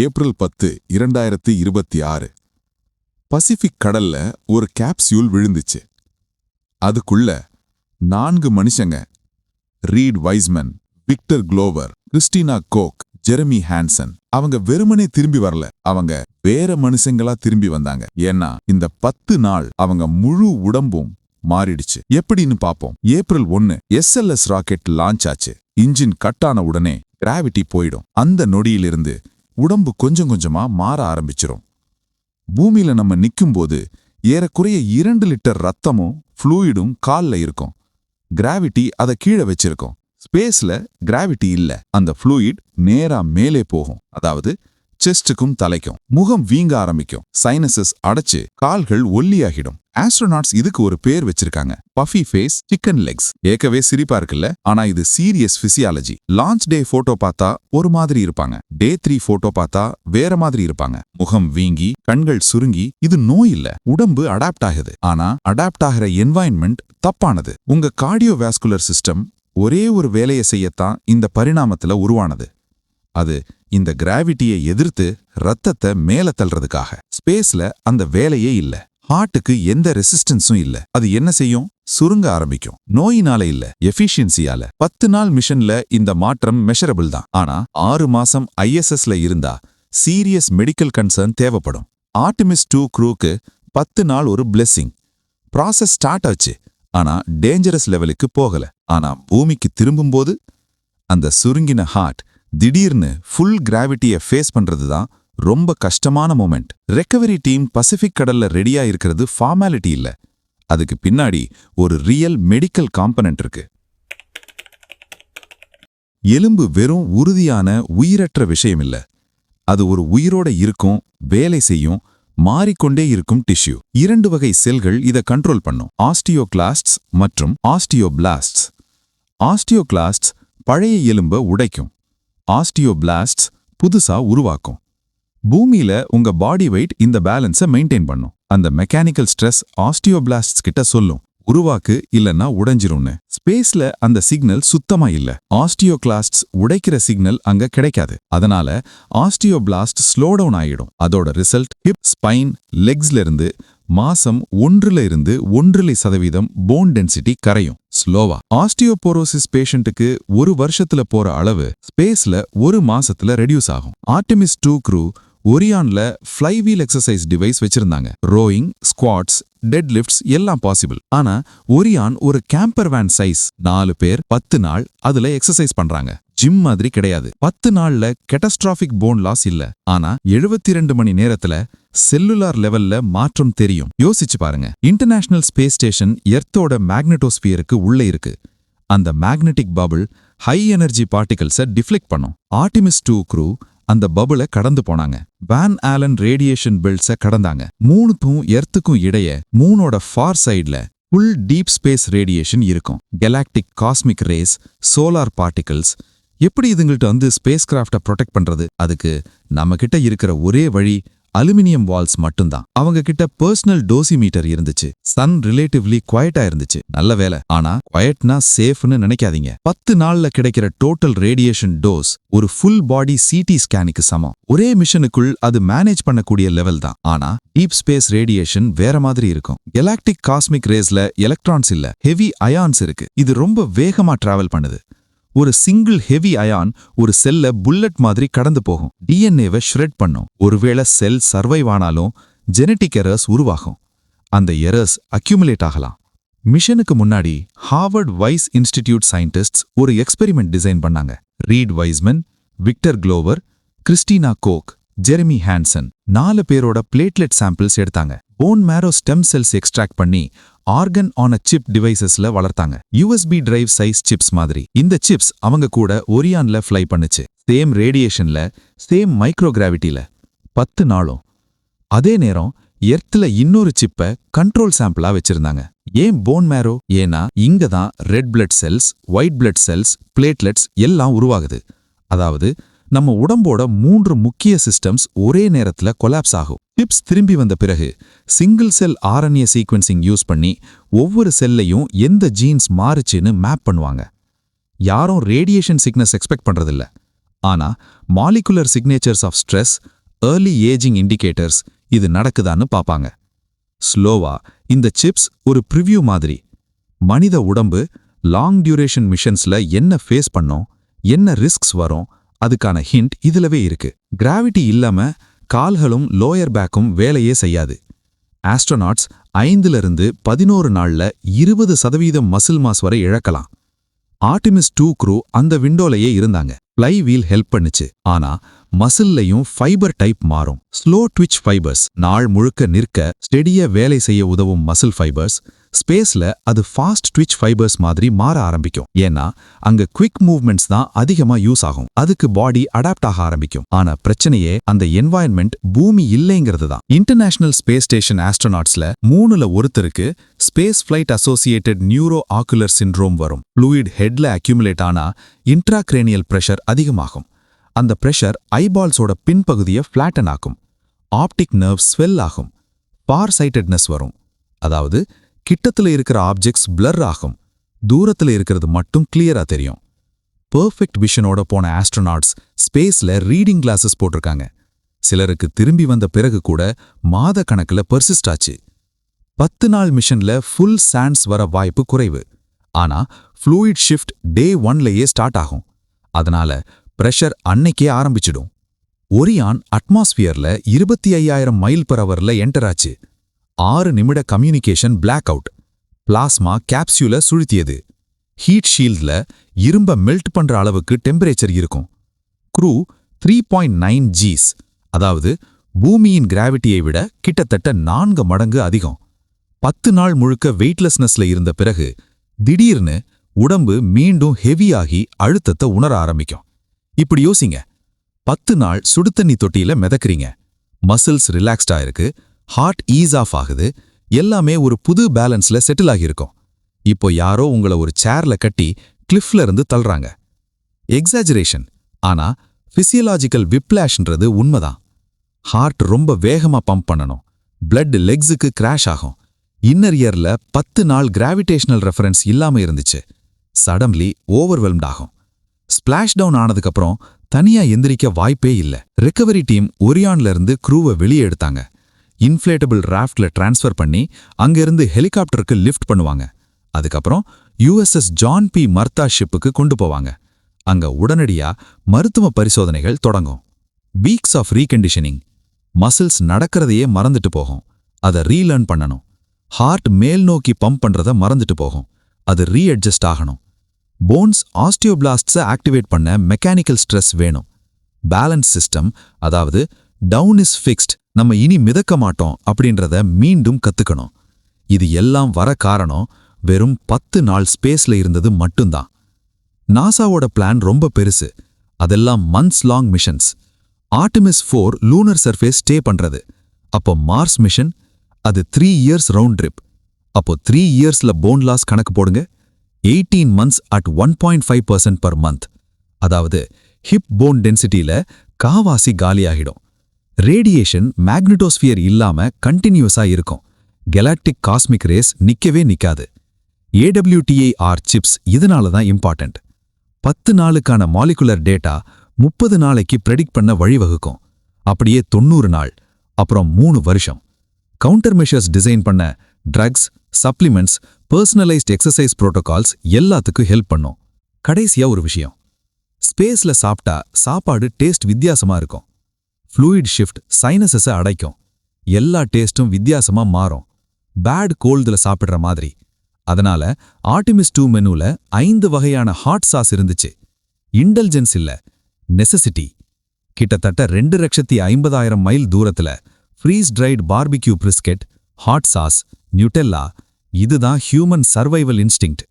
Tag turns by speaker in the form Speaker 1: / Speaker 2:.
Speaker 1: April 10, 2026 Pacific கடல்ல ஒரு capsule விழுந்துச்சு. அதுக்குள்ள 4 மனுஷங்க, Reid Wiseman, Victor Glover, Christina Koch, Jeremy Hansen. அவங்க வெறுமனே திரும்பி வரல, அவங்க வேற மனுஷங்களா திரும்பி வந்தாங்க. ஏன்னா இந்த 10 நாள் அவங்க முழு உடம்பும் மாறிடுச்சு. எப்படின்னு பாப்போம். ஏப்ரல் 1 SLS ராக்கெட் லான்ச் ஆச்சு. இன்ஜின் கட்டான உடனே கிராவிட்டி போயிடும். அந்த நொடியிலிருந்து உடம்பு கொஞ்சம் கொஞ்சமா மாற ஆரம்பிச்சிரும். பூமியில நம்ம நிக்கும்போது ஏறக்குறைய 2 லிட்டர் ரத்தமும் ஃப்ளூயிடும் கால்ல இருக்கும். கிராவிட்டி அதை கீழே வச்சிருக்கும். ஸ்பேஸ்ல கிராவிட்டி இல்ல. அந்த ஃப்ளூயிட் நேரா மேலே போகும். அதாவது செஸ்டுக்கும் தலைக்கும். முகம் வீங்க ஆரம்பிக்கும். சைனசஸ் அடைச்சு கால்கள் ஒல்லியாகிடும். ஆஸ்ட்ரோநாட்ஸ் இதுக்கு ஒரு பேர் வச்சிருக்காங்க, பஃபி ஃபேஸ், சிக்கன் லெக்ஸ். ஏற்கவே சிரிப்பா இருக்குல்ல, ஆனா இது சீரியஸ் பிசியாலஜி. லான்ச் டே போட்டோ பார்த்தா ஒரு மாதிரி இருப்பாங்க, டே 3 போட்டோ பார்த்தா வேற மாதிரி இருப்பாங்க. முகம் வீங்கி, கண்கள் சுருங்கி. இது நோய் இல்ல, உடம்பு அடாப்ட் ஆகுது. ஆனா அடாப்ட் ஆகிற என்வாயன்மெண்ட் தப்பானது. உங்க கார்டியோவாஸ்குலர் சிஸ்டம் ஒரே ஒரு வேலையை செய்யத்தான் இந்த பரிணாமத்துல உருவானது. அது இந்த கிராவிட்டியை எதிர்த்து ரத்தத்தை மேல தள்ளுறதுக்காக. ஸ்பேஸ்ல அந்த வேலையே இல்ல. ஹார்ட்டுக்கு எந்த ரெசிஸ்டன்ஸும் இல்ல. அது என்ன செய்யும்? சுருங்க ஆரம்பிக்கும். நோயினால இல்ல, எஃபிஷியன்சியால. 10 நாள் மிஷன்ல இந்த மாற்றம் மெஷரபிள் தான். ஆனா 6 மாசம் ISSல இருந்தா சீரியஸ் மெடிக்கல் கன்சர்ன் தேவைப்படும். ஆர்டிமிஸ் 2 க்ரூக்கு 10 நாள் ஒரு பிளெஸிங். ப்ராசஸ் ஸ்டார்ட் ஆச்சு, ஆனா டேஞ்சரஸ் லெவலுக்கு போகல. ஆனா பூமிக்கு திரும்பும்போது அந்த சுருங்கின ஹார்ட் திடீர்னு ஃபுல் கிராவிட்டியை ஃபேஸ் பண்றது தான் ரொம்ப கஷ்டமான மொமெண்ட். ரெக்கவரி டீம் பசிபிக் கடல்ல ரெடியா இருக்கிறது ஃபார்மாலிட்டி இல்ல. அதுக்கு பின்னாடி ஒரு ரியல் மெடிக்கல் காம்பனன்ட் இருக்கு. எலும்பு வெறும் உறுதியான உயிரற்ற விஷயம் இல்ல. அது ஒரு உயிரோட இருக்கும், வேலை செய்யும், மாறிக்கொண்டே இருக்கும் டிஷ்யூ. 2 வகை செல்கள் இதை கண்ட்ரோல் பண்ணும், ஆஸ்டியோகிளாஸ்ட்ஸ் மற்றும் ஆஸ்டியோபிளாஸ்ட்ஸ். ஆஸ்டியோகிளாஸ்ட்ஸ் பழைய எலும்பை உடைக்கும், ஆஸ்டியோபிளாஸ்ட்ஸ் புதுசா உருவாக்கும். பூமியில உங்க பாடி வெயிட் இந்த பேலன்ஸை மெயின்டைன் பண்ணும். அந்த மெக்கானிக்கல் ஸ்ட்ரெஸ் ஆஸ்டியோபிளாஸ்ட்ஸ் கிட்ட சொல்லும், உருவாக்கு இல்லன்னா உடைஞ்சிரும்னு. ஸ்பேஸ்ல அந்த சிக்னல் சுத்தமா இல்ல. ஆஸ்டியோகிளாஸ்ட்ஸ் உடைக்கிற சிக்னல் அங்க கிடைக்காது. அதனால ஆஸ்டியோபிளாஸ்ட் ஸ்லோ டவுன் ஆயிடும். அதோட ரிசல்ட் ஹிப், ஸ்பைன், லெக்ஸ்ல இருந்து மாசம் 1% போன் டென்சிட்டி கரையும் ஸ்லோவா. ஆஸ்டியோபோரோசிஸ் பேஷண்ட்டுக்கு 1 வருஷத்துல போற அளவு ஸ்பேஸ்ல 1 மாசத்துல ரெடியூஸ் ஆகும். ஆர்டெமிஸ் 2 க்ரூ ஒரியான்ல ஃப்ளைவீல் எக்ஸசைஸ் டிவைஸ் வச்சிருந்தாங்க. ரோயிங், ஸ்குவாட்ஸ், டெட் லிஃப்ட்ஸ் எல்லாம் பாசிபிள். ஆனா ஒரியான் ஒரு கேம்பர் வேன் சைஸ். 4 பேர் 10 நாள் அதுல எக்ஸசைஸ் பண்றாங்க. ஜிம் மாதிரி கிடையாது. 10 நாள்ல கேட்டஸ்ட்ராஃபிக் போன் லாஸ் இல்ல. ஆனா 72 மணி நேரத்துல செல்லுலார் லெவல்ல மாற்றம் தெரியும். யோசிச்சு பாருங்க. இன்டர்நேஷனல் ஸ்பேஸ் ஸ்டேஷன் எர்த்தோட மேக்னெட்டோஸ்பியருக்கு உள்ள இருக்கு. அந்த மேக்னெட்டிக் பபிள் ஹை எனர்ஜி பார்ட்டிகல்ஸை டிஃப்ளெக்ட் பண்ணும். ஆர்டிமிஸ் 2 க்ரூ அந்த பபுள கடந்து போனாங்க. வான் ஆலன் ரேடியேஷன் பெல்ட்ஸை கடந்தாங்க. மூணுக்கும் எர்த்துக்கும் இடையே மூனோட ஃபார் சைட்ல ஃபுல் டீப் ஸ்பேஸ் ரேடியேஷன் இருக்கும். Galactic cosmic rays, solar particles. எப்படி இதுங்கள்ட்ட ஸ்பேஸ் கிராஃப்டை ப்ரொடெக்ட் பண்றது? அதுக்கு நம்ம கிட்ட இருக்கிற ஒரே வழி அலுமினியம் வால்ஸ் மட்டும்தான். அவங்க கிட்ட பர்சனல் டோசிமீட்டர் இருந்துச்சு. சன் ரிலேட்டிவ்லி குவைட்டா இருந்துச்சு. நல்ல வேலை. ஆனா குவைட்னா சேஃப்னு நினைக்காதீங்க. 10 நாள்ல கிடைக்கிற டோட்டல் ரேடியேஷன் டோஸ் ஒரு ஃபுல் பாடி CT ஸ்கேனுக்கு சமம். ஒரே மிஷனுக்குள் அது மேனேஜ் பண்ணக்கூடிய லெவல் தான். ஆனா டீப் ஸ்பேஸ் ரேடியேஷன் வேற மாதிரி இருக்கும். கெலாக்டிக் காஸ்மிக் ரேஸ்ல எலக்ட்ரான்ஸ் இல்ல, ஹெவி அயான்ஸ் இருக்கு. இது ரொம்ப வேகமா டிராவல் பண்ணுது. ஒரு சிங்கிள் ஹெவி அயான் ஒரு செல்ல புல்லட் மாதிரி கடந்து போகும். DNAவை ஷ்ரெட் பண்ணும். ஒருவேளை செல் சர்வைவ் ஆனாலும் ஜெனட்டிக் எரர்ஸ் உருவாகும். அந்த எரர்ஸ் அக்யூமுலேட் ஆகலாம். மிஷனுக்கு முன்னாடி ஹார்வர்ட் வைஸ் இன்ஸ்டிடியூட் சயின்டிஸ்ட்ஸ் ஒரு எக்ஸ்பெரிமெண்ட் டிசைன் பண்ணாங்க. Reid Wiseman, Victor Glover, Christina Koch, Jeremy Hansen 4 பேரோட பிளேட்லெட் சாம்பிள்ஸ் எடுத்தாங்க. Bone marrow stem cells extract பண்ணி ஆர்கன் ஆன் அ சிப் டிவைசஸ்ல வளர்த்தாங்க. USB டிரைவ் சைஸ் சிப்ஸ் மாதிரி. இந்த சிப்ஸ் அவங்க கூட ஒரியான்ல ஃப்ளை பண்ணுச்சு. சேம் ரேடியேஷன்ல, சேம் மைக்ரோகிராவிட்டில. 10 நாளும். அதே நேரம் எர்த்ல இன்னொரு சிப்பை கண்ட்ரோல் சாம்பிளா வச்சிருந்தாங்க. ஏன் போன் மேரோ? ஏன்னா இங்க தான் red blood cells, white blood cells, platelets எல்லாம் உருவாகுது. அதாவது நம்ம உடம்போட 3 முக்கிய சிஸ்டம்ஸ் ஒரே நேரத்துல கொலாப்ஸ் ஆகும். சிப்ஸ் திரும்பி வந்த பிறகு single cell RNA sequencing use பண்ணி ஒவ்வொரு செல்லையும் எந்த ஜீன்ஸ் மாறுச்சுன்னு மேப் பண்ணுவாங்க. யாரும் ரேடியேஷன் சிக்னஸ் எக்ஸ்பெக்ட் பண்றதில்ல. ஆனா molecular signatures of stress, early aging indicators இது நடக்குதான்னு பாப்பாங்க. ஸ்லோவா இந்த சிப்ஸ் ஒரு ப்ரிவ்யூ மாதிரி. மனித உடம்பு லாங் டியூரேஷன் மிஷன்ஸ்ல என்ன ஃபேஸ் பண்ணோம், என்ன ரிஸ்க்ஸ் வரும், அதுக்கான ஹிண்ட் இதுலவே இருக்கு. கிராவிட்டி இல்லாம கால்களும் லோயர் பேக்கும் வேலையே செய்யாது. ஆஸ்ட்ரோநாட்ஸ் 5லிருந்து 11 நாள்ல 20% மசில் மாஸ் வரை இழக்கலாம். ஆர்டிமிஸ் 2 க்ரூ அந்த விண்டோலையே இருந்தாங்க. ஃப்ளை வீல் ஹெல்ப் பண்ணுச்சு. ஆனா மசில்லையும் ஃபைபர் டைப் மாறும். ஸ்லோ ட்விச் ஃபைபர்ஸ் நாள் முழுக்க நிற்க ஸ்டெடியா வேலை செய்ய உதவும் மசில் ஃபைபர்ஸ் ஸ்பேஸ்ல அது ஃபாஸ்ட் ட்விச் ஃபைபர்ஸ் மாதிரி மாற ஆரம்பிக்கும். ஏன்னா அங்க குவிக் மூவ்மெண்ட்ஸ் தான் அதிகமா யூஸ் ஆகும். அதுக்கு பாடி அடாப்ட் ஆக ஆரம்பிக்கும். ஆனா பிரச்சனையே அந்த என்வாயன்மெண்ட் பூமி இல்லைங்கிறது தான். இன்டர்நேஷனல் ஸ்பேஸ் ஸ்டேஷன் ஆஸ்ட்ரோநாட்ஸ்ல 3ல ஒருத்தருக்கு space flight associated neuro ocular syndrome வரும். ஃப்ளூயிட் ஹெட்ல அக்யூமுலேட் ஆனா இன்ட்ராக்ரேனியல் பிரஷர் அதிகமாகும். அந்த பிரஷர் ஐபால்ஸோட பின்பகுதியை ஃபிளாட்டன் ஆக்கும். ஆப்டிக் நர்வ் ஸ்வெல் ஆகும். ஃபார் சைட்டட்னஸ் வரும். அதாவது கிட்டத்துல இருக்கிற ஆப்ஜெக்ட்ஸ் பிளர் ஆகும். தூரத்துல இருக்கிறது மட்டும் கிளியரா தெரியும். பெர்ஃபெக்ட் விஷனோட போன ஆஸ்ட்ரோநாட்ஸ் ஸ்பேஸ்ல ரீடிங் கிளாஸஸ் போட்டிருக்காங்க. சிலருக்கு திரும்பி வந்த பிறகு கூட மாத கணக்குல பெர்சிஸ்ட் ஆச்சு. 10 நாள் மிஷன்ல ஃபுல் சான்ஸ் வர வாய்ப்பு குறைவு. ஆனா ஃப்ளூயிட் ஷிஃப்ட் டே 1லயே ஸ்டார்ட் ஆகும். அதனால பிரஷர் அன்னைக்கே ஆரம்பிச்சிடும். ஒரியான் அட்மாஸ்பியர்ல 25,000 மைல் per hourல என்டர் ஆச்சு. 6 நிமிட கம்யூனிகேஷன் பிளாக் அவுட். பிளாஸ்மா கேப்சியூல சுழுத்தியது. ஹீட் ஷீல்ட்ல இரும்ப மெல்ட் பண்ற அளவுக்கு டெம்பரேச்சர் இருக்கும். க்ரூ 3.9 Gs, அதாவது பூமியின் கிராவிட்டியை விட கிட்டத்தட்ட 4 மடங்கு அதிகம். 10 நாள் முழுக்க வெயிட்லெஸ்னஸ்ல இருந்த பிறகு திடீர்னு உடம்பு மீண்டும் ஹெவியாகி அழுத்தத்தை உணர ஆரம்பிக்கும். இப்படி யோசிங்க. 10 நாள் சுடுதண்ணி தொட்டியில மிதக்குறீங்க. மசில்ஸ் ரிலாக்ஸ்டா இருக்கு. ஹார்ட் ஈஸ் ஆஃப் ஆகுது. எல்லாமே ஒரு புது பேலன்ஸ்ல செட்டில் ஆகியிருக்கும். இப்போ யாரோ உங்களை ஒரு சேர்ல கட்டி கிளிஃப்ல இருந்து தள்ளுறாங்க. எக்ஸாஜரேஷன். ஆனா பிசியலாஜிக்கல் விப்ளாஷ்ன்றது உண்மைதான். ஹார்ட் ரொம்ப வேகமா பம்ப் பண்ணணும். பிளட் லெக்ஸுக்கு கிராஷ் ஆகும். இன்னர் இயர்ல 10 நாள் கிராவிடேஷனல் ரெஃபரன்ஸ் இல்லாம இருந்துச்சு. சடன்லி ஓவர்வெல்ம்ட் ஆகும். ஸ்பிளாஷ் டவுன் ஆனதுக்கப்புறம் தனியா எந்திரிக்க வாய்ப்பே இல்ல. ரெக்கவரி டீம் ஒரியான்ல இருந்து க்ரூவை வெளியே எடுத்தாங்க. இன்ஃப்ளேட்டபிள் ராஃப்ட்ல டிரான்ஸ்ஃபர் பண்ணி அங்கிருந்து ஹெலிகாப்டருக்கு லிஃப்ட் பண்ணுவாங்க. அதுக்கப்புறம் USS ஜான் பி மர்த்தா ஷிப்புக்கு கொண்டு போவாங்க. அங்க உடனடியா மருத்துவ பரிசோதனைகள் தொடங்கும். Weeks of reconditioning. மசில்ஸ் நடக்கிறதையே மறந்துட்டு போகும். அதை ரீலேர்ன் பண்ணணும். ஹார்ட் மேல் நோக்கி பம்ப் பண்றத மறந்துட்டு போகும். அது ரீஅட்ஜஸ்ட் ஆகணும். போன்ஸ் ஆஸ்டியோபிளாஸ்ட்ஸை ஆக்டிவேட் பண்ண மெக்கானிக்கல் ஸ்ட்ரெஸ் வேணும். பேலன்ஸ் சிஸ்டம், அதாவது டவுன் இஸ் ஃபிக்ஸ்ட், நம்ம இனி மிதக்க மாட்டோம் அப்படின்றத மீண்டும் கத்துக்கணும். இது எல்லாம் வர காரணம் வெறும் 10 நாள் ஸ்பேஸ்ல இருந்தது மட்டும்தான். நாசாவோட பிளான் ரொம்ப பெருசு. அதெல்லாம் months long missions. Artemis 4 lunar surface stay பண்றது. அப்போ மார்ஸ் மிஷன், அது 3 இயர்ஸ் ரவுண்ட் ட்ரிப். அப்போ 3 இயர்ஸ்ல போன் லாஸ் கணக்கு போடுங்க. 18 months at 1.5% per month. அதாவது ஹிப் போன் டென்சிட்டியில காவாசி காலியாகிடும். ரேடியேஷன் மேக்னட்டோஸ்பியர் இல்லாம கண்டினியூஸா இருக்கும். கெலாக்டிக் காஸ்மிக் ரேஸ் நிக்கவே நிக்காது. AWTAR சிப்ஸ் இதனால தான் இம்பார்ட்டன்ட். 10 நாளுக்கான மாலிகுலர் டேட்டா 30 நாளைக்கு ப்ரெடிக்ட் பண்ண வழிவகுக்கும். அப்படியே 90 நாள், அப்புறம் 3 வருஷம். கவுண்டர் மெஷர்ஸ் டிசைன் பண்ண drugs, supplements, personalised exercise protocols எல்லாத்துக்கும் ஹெல்ப் பண்ணும். கடைசியா ஒரு விஷயம். ஸ்பேஸ்ல சாப்பிட்டா சாப்பாடு டேஸ்ட் வித்தியாசமா இருக்கும். ஃப்ளூயிட் ஷிஃப்ட் சைனஸஸை அடைக்கும். எல்லா டேஸ்டும் வித்தியாசமா மாறும். பேட் கோல்டுல சாப்பிடுற மாதிரி. அதனால ஆர்டிமிஸ் 2 மெனுல 5 வகையான ஹாட் சாஸ் இருந்துச்சு. இன்டெலிஜென்ஸ் இல்ல, நெசசிட்டி. கிட்டத்தட்ட 2,50,000 மைல் தூரத்துல freeze dried barbecue brisket, hot sauce, Nutella, இதுதான் ஹியூமன் சர்வைவல் இன்ஸ்டிங்க்ட்.